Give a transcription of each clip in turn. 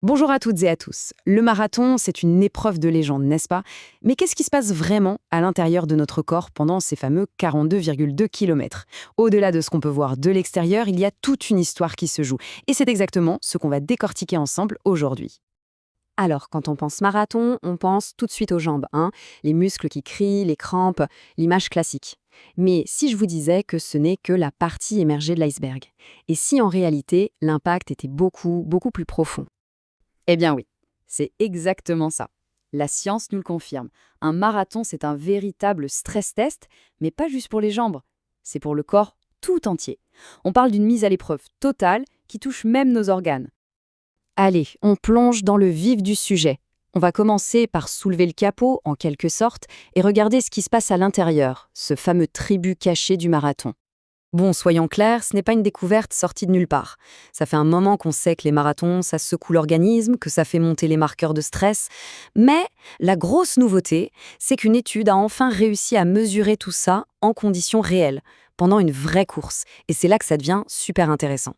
Bonjour à toutes et à tous. Le marathon, c'est une épreuve de légende, n'est-ce pas? Mais qu'est-ce qui se passe vraiment à l'intérieur de notre corps pendant ces fameux 42,2 km? Au-delà de ce qu'on peut voir de l'extérieur, il y a toute une histoire qui se joue. Et c'est exactement ce qu'on va décortiquer ensemble aujourd'hui. Alors, quand on pense marathon, on pense tout de suite aux jambes, hein, les muscles qui crient, les crampes, l'image classique. Mais si je vous disais que ce n'est que la partie émergée de l'iceberg, et si en réalité l'impact était beaucoup plus profond? Eh bien oui, c'est exactement ça. La science nous le confirme. Un marathon, c'est un véritable stress test, mais pas juste pour les jambes, c'est pour le corps tout entier. On parle d'une mise à l'épreuve totale qui touche même nos organes. Allez, on plonge dans le vif du sujet. On va commencer par soulever le capot, en quelque sorte, et regarder ce qui se passe à l'intérieur, ce fameux tribut caché du marathon. Bon, soyons clairs, ce n'est pas une découverte sortie de nulle part. Ça fait un moment qu'on sait que les marathons, ça secoue l'organisme, que ça fait monter les marqueurs de stress. Mais la grosse nouveauté, c'est qu'une étude a enfin réussi à mesurer tout ça en conditions réelles, pendant une vraie course. Et c'est là que ça devient super intéressant.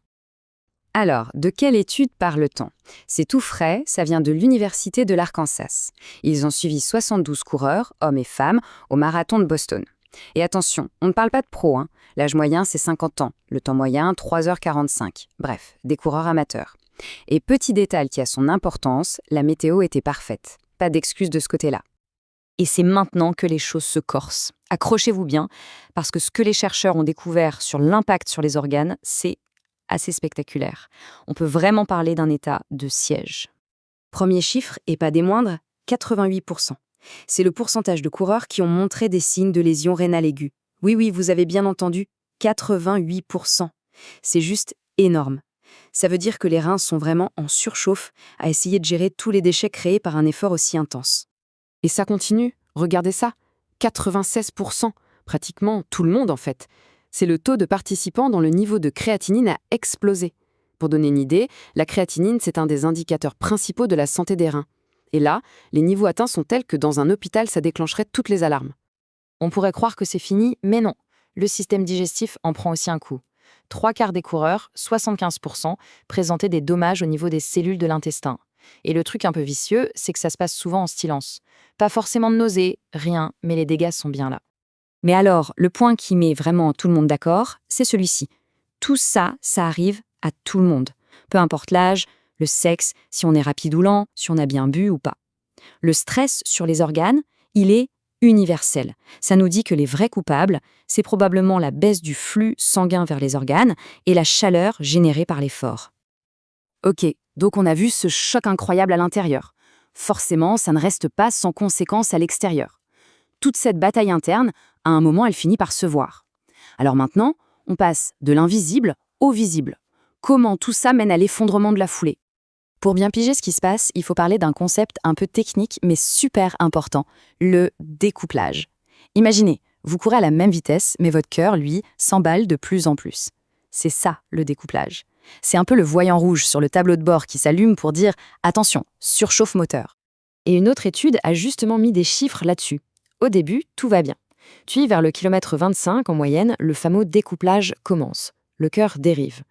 Alors, de quelle étude parle-t-on? C'est tout frais, ça vient de l'Université de l'Arkansas. Ils ont suivi 72 coureurs, hommes et femmes, au marathon de Boston. Et attention, on ne parle pas de pros, hein. L'âge moyen, c'est 50 ans. Le temps moyen, 3h45. Bref, des coureurs amateurs. Et petit détail qui a son importance, la météo était parfaite. Pas d'excuse de ce côté-là. Et c'est maintenant que les choses se corsent. Accrochez-vous bien, parce que ce que les chercheurs ont découvert sur l'impact sur les organes, c'est assez spectaculaire. On peut vraiment parler d'un état de siège. Premier chiffre, et pas des moindres, 88%. C'est le pourcentage de coureurs qui ont montré des signes de lésions rénales aiguës. Oui, vous avez bien entendu, 88%. C'est juste énorme. Ça veut dire que les reins sont vraiment en surchauffe à essayer de gérer tous les déchets créés par un effort aussi intense. Et ça continue, regardez ça, 96%, pratiquement tout le monde en fait. C'est le taux de participants dont le niveau de créatinine a explosé. Pour donner une idée, la créatinine, c'est un des indicateurs principaux de la santé des reins. Et là, les niveaux atteints sont tels que dans un hôpital, ça déclencherait toutes les alarmes. On pourrait croire que c'est fini, mais non. Le système digestif en prend aussi un coup. 3/4 des coureurs, 75%, présentaient des dommages au niveau des cellules de l'intestin. Et le truc un peu vicieux, c'est que ça se passe souvent en silence. Pas forcément de nausées, rien, mais les dégâts sont bien là. Mais alors, le point qui met vraiment tout le monde d'accord, c'est celui-ci. Tout ça, ça arrive à tout le monde. Peu importe l'âge, le sexe, si on est rapide ou lent, si on a bien bu ou pas. Le stress sur les organes, il est universel. Ça nous dit que les vrais coupables, c'est probablement la baisse du flux sanguin vers les organes et la chaleur générée par l'effort. Ok, donc on a vu ce choc incroyable à l'intérieur. Forcément, ça ne reste pas sans conséquences à l'extérieur. Toute cette bataille interne, à un moment, elle finit par se voir. Alors maintenant, on passe de l'invisible au visible. Comment tout ça mène à l'effondrement de la foulée? Pour bien piger ce qui se passe, il faut parler d'un concept un peu technique mais super important, le découplage. Imaginez, vous courez à la même vitesse, mais votre cœur, lui, s'emballe de plus en plus. C'est ça, le découplage. C'est un peu le voyant rouge sur le tableau de bord qui s'allume pour dire « Attention, surchauffe moteur ». Et une autre étude a justement mis des chiffres là-dessus. Au début, tout va bien. Puis, vers le kilomètre 25, en moyenne, le fameux découplage commence. Le cœur dérive.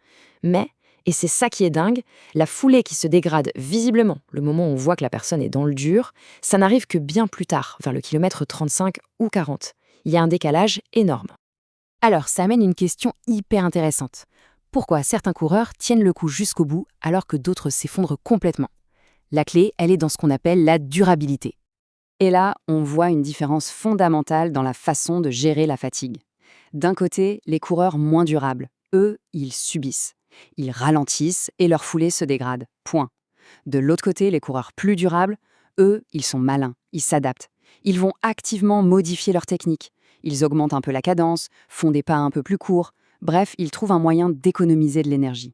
Mais, et c'est ça qui est dingue, la foulée qui se dégrade visiblement, le moment où on voit que la personne est dans le dur, ça n'arrive que bien plus tard, vers le kilomètre 35 ou 40. Il y a un décalage énorme. Alors, ça amène une question hyper intéressante. Pourquoi certains coureurs tiennent le coup jusqu'au bout alors que d'autres s'effondrent complètement? La clé, elle est dans ce qu'on appelle la durabilité. Et là, on voit une différence fondamentale dans la façon de gérer la fatigue. D'un côté, les coureurs moins durables, eux, ils subissent. Ils ralentissent et leur foulée se dégrade. Point. De l'autre côté, les coureurs plus durables, eux, ils sont malins, ils s'adaptent. Ils vont activement modifier leur technique. Ils augmentent un peu la cadence, font des pas un peu plus courts. Bref, ils trouvent un moyen d'économiser de l'énergie.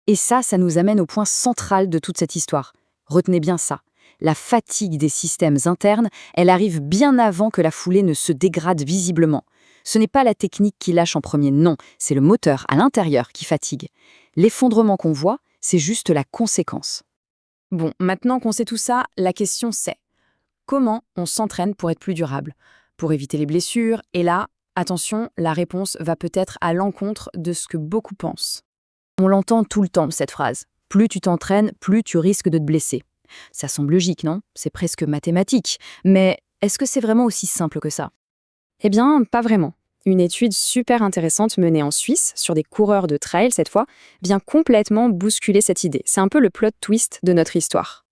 Et ça nous amène au point central de toute cette histoire. Retenez bien ça. La fatigue des systèmes internes, elle arrive bien avant que la foulée ne se dégrade visiblement. Ce n'est pas la technique qui lâche en premier, non, c'est le moteur à l'intérieur qui fatigue. L'effondrement qu'on voit, c'est juste la conséquence. Bon, maintenant qu'on sait tout ça, la question c'est comment on s'entraîne pour être plus durable, pour éviter les blessures? Et là, attention, la réponse va peut-être à l'encontre de ce que beaucoup pensent. On l'entend tout le temps, cette phrase. Plus tu t'entraînes, plus tu risques de te blesser. Ça semble logique, non? C'est presque mathématique. Mais est-ce que c'est vraiment aussi simple que ça? Eh bien, pas vraiment. Une étude super intéressante menée en Suisse, sur des coureurs de trail cette fois, vient complètement bousculer cette idée. C'est un peu le plot twist de notre histoire.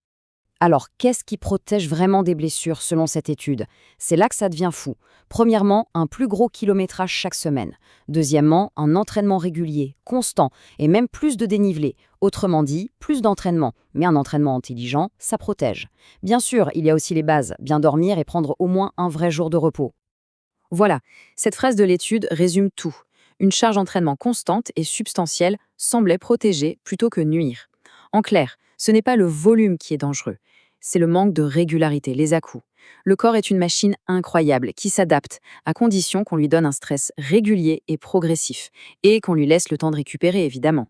Alors, qu'est-ce qui protège vraiment des blessures selon cette étude? C'est là que ça devient fou. Premièrement, un plus gros kilométrage chaque semaine. Deuxièmement, un entraînement régulier, constant, et même plus de dénivelé. Autrement dit, plus d'entraînement. Mais un entraînement intelligent, ça protège. Bien sûr, il y a aussi les bases, bien dormir et prendre au moins un vrai jour de repos. Voilà, cette phrase de l'étude résume tout. Une charge d'entraînement constante et substantielle semblait protéger plutôt que nuire. En clair, ce n'est pas le volume qui est dangereux, c'est le manque de régularité, les à-coups. Le corps est une machine incroyable qui s'adapte à condition qu'on lui donne un stress régulier et progressif, et qu'on lui laisse le temps de récupérer, évidemment.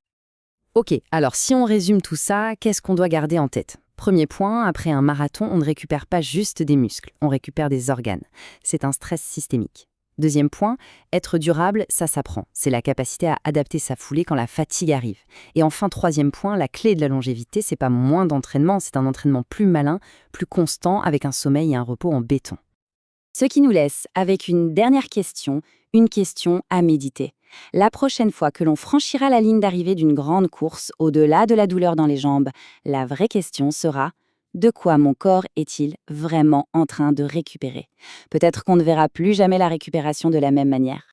Ok, alors si on résume tout ça, qu'est-ce qu'on doit garder en tête? Premier point, après un marathon, on ne récupère pas juste des muscles, on récupère des organes. C'est un stress systémique. Deuxième point, être durable, ça s'apprend. C'est la capacité à adapter sa foulée quand la fatigue arrive. Et enfin, troisième point, la clé de la longévité, c'est pas moins d'entraînement, c'est un entraînement plus malin, plus constant, avec un sommeil et un repos en béton. Ce qui nous laisse avec une dernière question, une question à méditer. La prochaine fois que l'on franchira la ligne d'arrivée d'une grande course, au-delà de la douleur dans les jambes, la vraie question sera: de quoi mon corps est-il vraiment en train de récupérer? Peut-être qu'on ne verra plus jamais la récupération de la même manière.